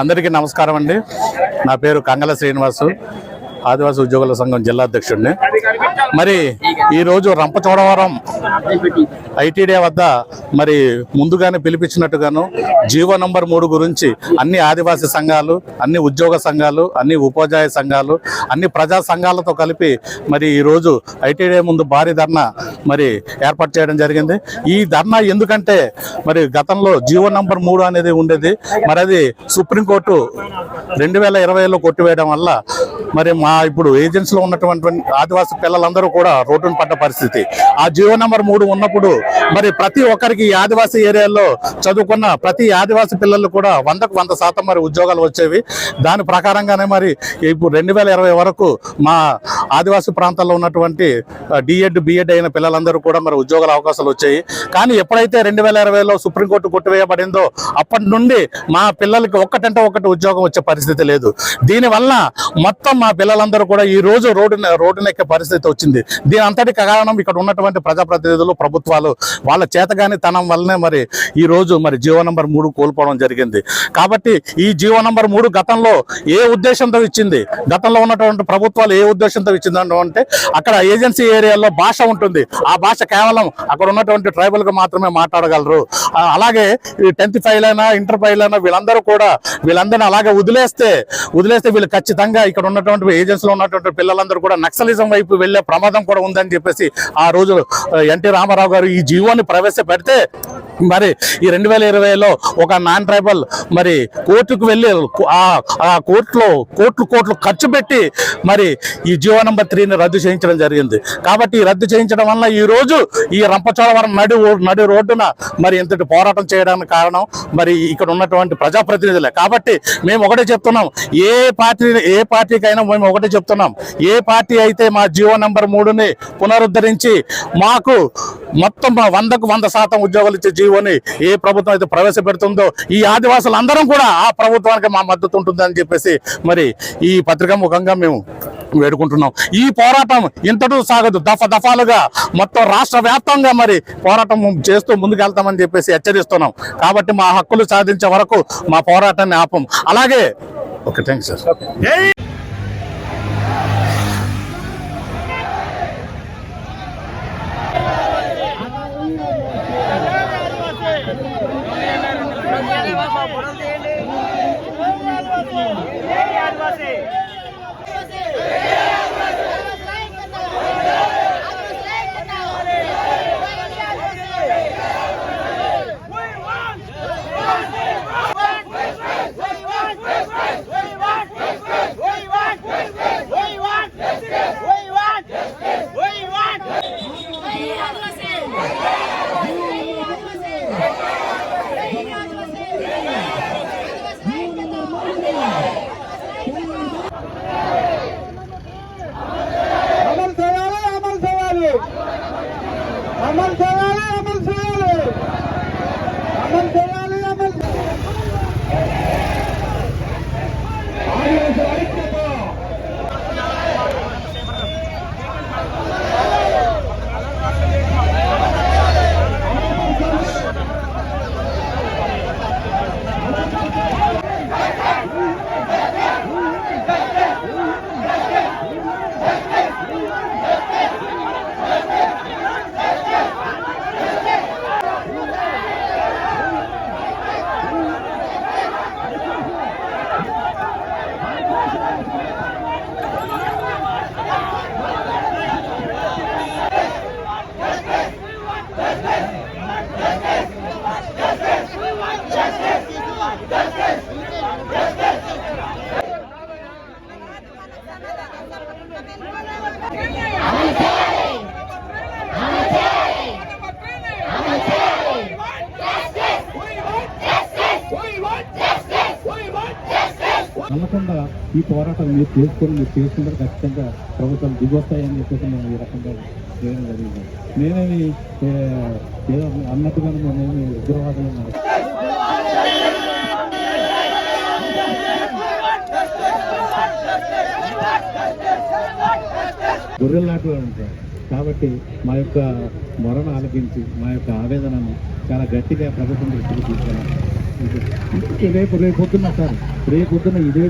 అందరికీ నమస్కారం అండి. నా పేరు కంగల శ్రీనివాసు, ఆదివాసీ ఉద్యోగుల సంఘం జిల్లా అధ్యక్షుడిని. మరి ఈరోజు రంపచోడవరం ఐటీడీ వద్ద మరి ముందుగానే పిలిపించినట్టుగాను జీవో నంబర్ 3 గురించి అన్ని ఆదివాసీ సంఘాలు, అన్ని ఉద్యోగ సంఘాలు, అన్ని ఉపాధ్యాయ సంఘాలు, అన్ని ప్రజా సంఘాలతో కలిపి మరి ఈరోజు ఐటీడీ ముందు భారీ ధర్నా మరి ఏర్పాటు చేయడం జరిగింది. ఈ ధర్నా ఎందుకంటే మరి గతంలో జీవో నంబర్ 3 అనేది ఉండేది. మరి అది సుప్రీంకోర్టు 2020లో కొట్టివేయడం వల్ల మరి మా ఇప్పుడు ఏజెన్సీలో ఉన్నటువంటి ఆదివాసీ పిల్లలందరూ కూడా రోడ్డును పడ్డ పరిస్థితి. ఆ జీవో నంబర్ 3 ఉన్నప్పుడు మరి ప్రతి ఒక్కరికి ఈ ఆదివాసీ ఏరియాలో చదువుకున్న ప్రతి ఆదివాసీ పిల్లలు కూడా 100% మరి ఉద్యోగాలు వచ్చేవి. దాని ప్రకారంగానే మరి ఇప్పుడు 2020 వరకు మా ఆదివాసీ ప్రాంతాల్లో ఉన్నటువంటి డిఎడ్ బిఎడ్ అయిన పిల్లలందరూ కూడా మరి ఉద్యోగాల అవకాశాలు వచ్చాయి. కానీ ఎప్పుడైతే 2020లో సుప్రీంకోర్టు కొట్టివేయబడిందో అప్పటి నుండి మా పిల్లలకి ఒక్కటంటే ఒకటి ఉద్యోగం వచ్చే పరిస్థితి లేదు. దీనివల్ల మొత్తం మా పిల్లలందరూ కూడా ఈ రోజు రోడ్డునెక్కే పరిస్థితి వచ్చింది. దీని అంతటి కారణం ఇక్కడ ఉన్నటువంటి ప్రజాప్రతినిధులు, ప్రభుత్వాలు వాళ్ళ చేతగాని తనం వల్లనే మరి ఈ రోజు మరి జీవో నంబర్ 3 కోల్పోవడం జరిగింది. కాబట్టి ఈ జీవో నంబర్ 3 గతంలో ఏ ఉద్దేశంతో ఇచ్చింది, గతంలో ఉన్నటువంటి ప్రభుత్వాలు ఏ ఉద్దేశంతో ఇచ్చిందంటే అక్కడ ఏజెన్సీ ఏరియాలో భాష ఉంటుంది. ఆ భాష కేవలం అక్కడ ఉన్నటువంటి ట్రైబల్ గా మాత్రమే మాట్లాడగలరు. అలాగే 10th ఫెయిల్ అయినా ఇంటర్ ఫెయిల్ అయినా వీళ్ళందరినీ అలాగే వదిలేస్తే వీళ్ళు ఖచ్చితంగా ఇక్కడ ఉన్నటువంటి ఏజెన్సీలో ఉన్నటువంటి పిల్లలందరూ కూడా నక్సలిజం వైపు వెళ్లే ప్రమాదం కూడా ఉందని చెప్పేసి ఆ రోజు ఎన్టీ రామారావు గారు ఈ జీవోని ప్రవేశపెడితే మరి ఈ 2020లో ఒక నాన్ ట్రైబల్ మరి కోర్టుకు వెళ్ళి ఆ కోట్లు ఖర్చు పెట్టి మరి ఈ జీవో నంబర్ 3ని రద్దు చేయించడం జరిగింది. కాబట్టి ఈ రద్దు చేయించడం వల్ల ఈ రోజు ఈ రంపచోడవరం నడి రోడ్డున మరి ఇంతటి పోరాటం చేయడానికి కారణం మరి ఇక్కడ ఉన్నటువంటి ప్రజాప్రతినిధులే. కాబట్టి మేము ఒకటే చెప్తున్నాం, ఏ పార్టీకైనా మేము ఒకటే చెప్తున్నాం, ఏ పార్టీ అయితే మా జీవో నంబర్ 3ని పునరుద్ధరించి మాకు మొత్తం 100% ఉద్యోగాలు ఇచ్చే జీవోని ఏ ప్రభుత్వం అయితే ప్రవేశపెడుతుందో ఈ ఆదివాసులందరం కూడా ఆ ప్రభుత్వానికి మా మద్దతు ఉంటుందని చెప్పేసి మరి ఈ పత్రికా ముఖంగా మేము వేడుకుంటున్నాం. ఈ పోరాటం ఇంతటూ సాగదు, దఫాలుగా మొత్తం రాష్ట్ర వ్యాప్తంగా మరి పోరాటం చేస్తూ ముందుకెళ్తామని చెప్పేసి హెచ్చరిస్తున్నాం. కాబట్టి మా హక్కులు సాధించే వరకు మా పోరాటాన్ని ఆపం. అలాగే ఓకే, థ్యాంక్స్ సార్. నమ్మకంగా ఈ పోరాటం మీరు చేసుకుంటారు ఖచ్చితంగా ప్రభుత్వం దిగొస్తాయని చెప్పేసి మేము ఈ రకంగా చేయడం జరిగింది. నేనేమి ఏదో అన్నట్టుగా నేనేమి ఉగ్రవాదం గొర్రెల్లాంటి ఉంటారు. కాబట్టి మా యొక్క మొరను ఆలకించి మా యొక్క ఆవేదనను చాలా గట్టిగా ప్రభుత్వం దృష్టికి తీసుకెళ్ళాలి. రేపు పొద్దున్న సార్ రేపు పొద్దున్న ఇదే